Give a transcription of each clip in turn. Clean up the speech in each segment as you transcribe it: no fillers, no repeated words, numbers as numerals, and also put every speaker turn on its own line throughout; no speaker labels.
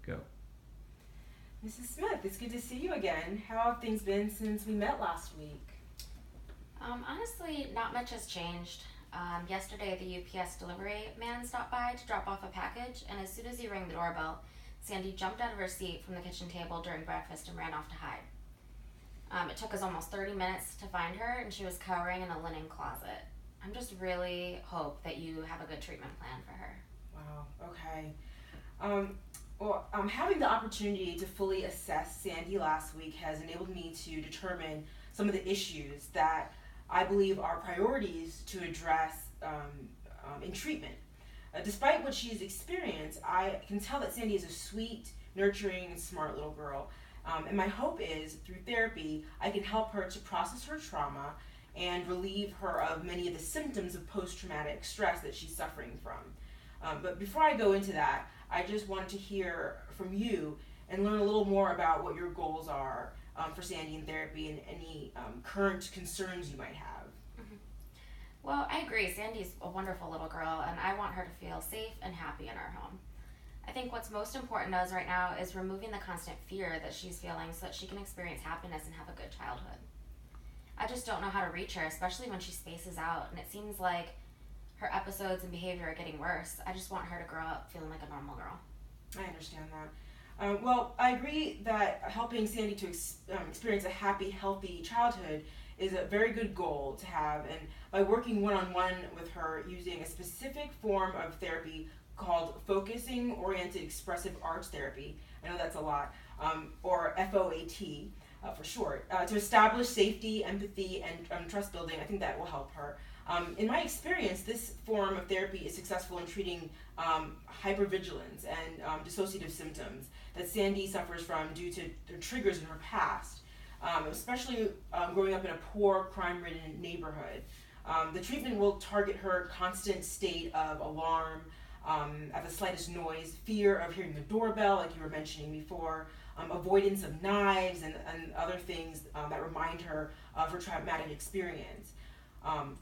Go.
Mrs. Smith, it's good to see you again. How have things been since we met last week?
Honestly, not much has changed. Yesterday, the UPS delivery man stopped by to drop off a package, and as soon as he rang the doorbell, Sandy jumped out of her seat from the kitchen table during breakfast and ran off to hide. It took us almost 30 minutes to find her, and she was cowering in a linen closet. I'm just really hope that you have a good treatment plan for her.
Wow, okay. Having the opportunity to fully assess Sandy last week has enabled me to determine some of the issues that I believe are priorities to address in treatment. Despite what she's experienced, I can tell that Sandy is a sweet, nurturing, and smart little girl. And my hope is, through therapy, I can help her to process her trauma and relieve her of many of the symptoms of post-traumatic stress that she's suffering from. But before I go into that, I just wanted to hear from you and learn a little more about what your goals are for Sandy in therapy and any current concerns you might have.
Mm-hmm. Well, I agree. Sandy's a wonderful little girl, and I want her to feel safe and happy in our home. I think what's most important to us right now is removing the constant fear that she's feeling so that she can experience happiness and have a good childhood. I just don't know how to reach her, especially when she spaces out, and it seems like her episodes and behavior are getting worse. I just want her to grow up feeling like a normal girl.
I understand that. I agree that helping Sandy to experience a happy, healthy childhood is a very good goal to have, and by working one-on-one with her using a specific form of therapy called Focusing Oriented Expressive Arts Therapy, I know that's a lot, or FOAT for short, to establish safety, empathy, and trust building. I think that will help her. In my experience, this form of therapy is successful in treating hypervigilance and dissociative symptoms that Sandy suffers from due to the triggers in her past, especially growing up in a poor, crime-ridden neighborhood. The treatment will target her constant state of alarm at the slightest noise, fear of hearing the doorbell, like you were mentioning before, avoidance of knives and other things that remind her of her traumatic experience.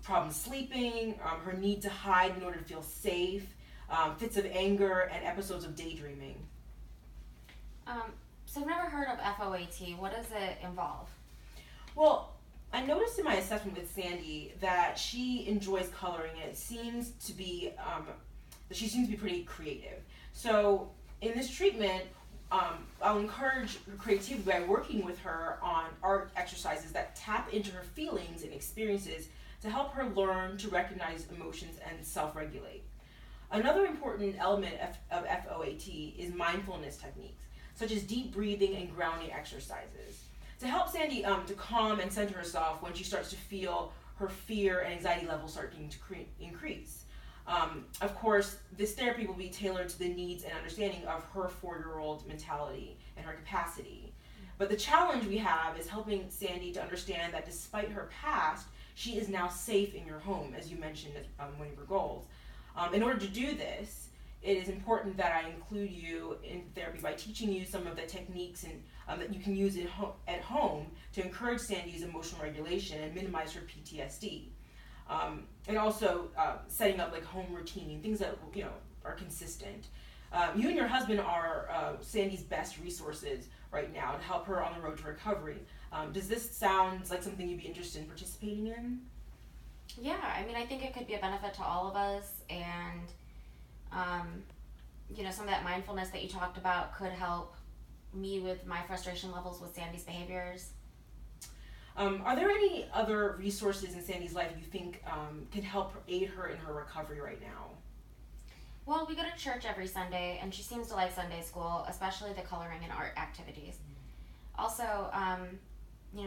Problem sleeping, her need to hide in order to feel safe, fits of anger, and episodes of daydreaming.
So I've never heard of FOAT. What does it involve?
Well, I noticed in my assessment with Sandy that she enjoys coloring, and it seems to be that she seems to be pretty creative. So in this treatment, I'll encourage her creativity by working with her on art exercises that tap into her feelings and experiences to help her learn to recognize emotions and self-regulate. Another important element of FOAT is mindfulness techniques, such as deep breathing and grounding exercises, to help Sandy to calm and center herself when she starts to feel her fear and anxiety levels starting to increase. Of course, this therapy will be tailored to the needs and understanding of her 4-year-old mentality and her capacity. But the challenge we have is helping Sandy to understand that despite her past, she is now safe in your home, as you mentioned as one of your goals. In order to do this, it is important that I include you in therapy by teaching you some of the techniques that you can use at home to encourage Sandy's emotional regulation and minimize her PTSD. And also setting up like home routine, things that are consistent. You and your husband are Sandy's best resources right now to help her on the road to recovery. Does this sound like something you'd be interested in participating in?
Yeah, I mean, I think it could be a benefit to all of us, and some of that mindfulness that you talked about could help me with my frustration levels with Sandy's behaviors.
Are there any other resources in Sandy's life you think can help aid her in her recovery right now?
Well, we go to church every Sunday, and she seems to like Sunday school, especially the coloring and art activities. Also,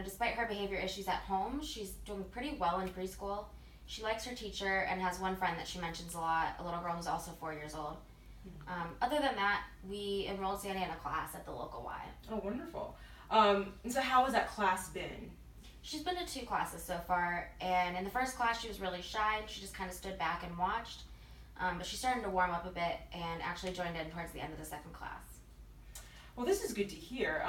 despite her behavior issues at home, she's doing pretty well in preschool. She likes her teacher and has one friend that she mentions a lot, a little girl who's also 4 years old. Other than that, we enrolled Sandy in a class at the local Y.
Oh, wonderful. And so how has that class been?
She's been to 2 classes so far, and in the first class she was really shy and she just kind of stood back and watched. But she's starting to warm up a bit and actually joined in towards the end of the second class.
Well, this is good to hear.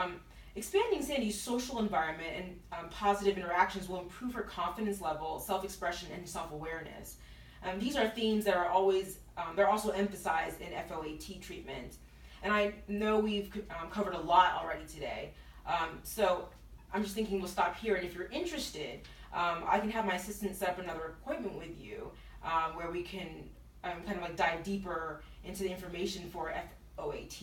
Expanding Sandy's social environment and positive interactions will improve her confidence level, self-expression, and self-awareness. These are themes that are they're also emphasized in FOAT treatment. And I know we've covered a lot already today. So I'm just thinking we'll stop here, and if you're interested, I can have my assistant set up another appointment with you where we can kind of like dive deeper into the information for FOAT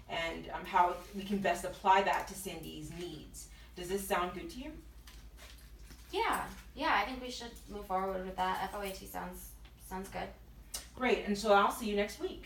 and how we can best apply that to Sandy's needs. Does this sound good to you?
Yeah, I think we should move forward with that. FOAT sounds good.
Great, and so I'll see you next week.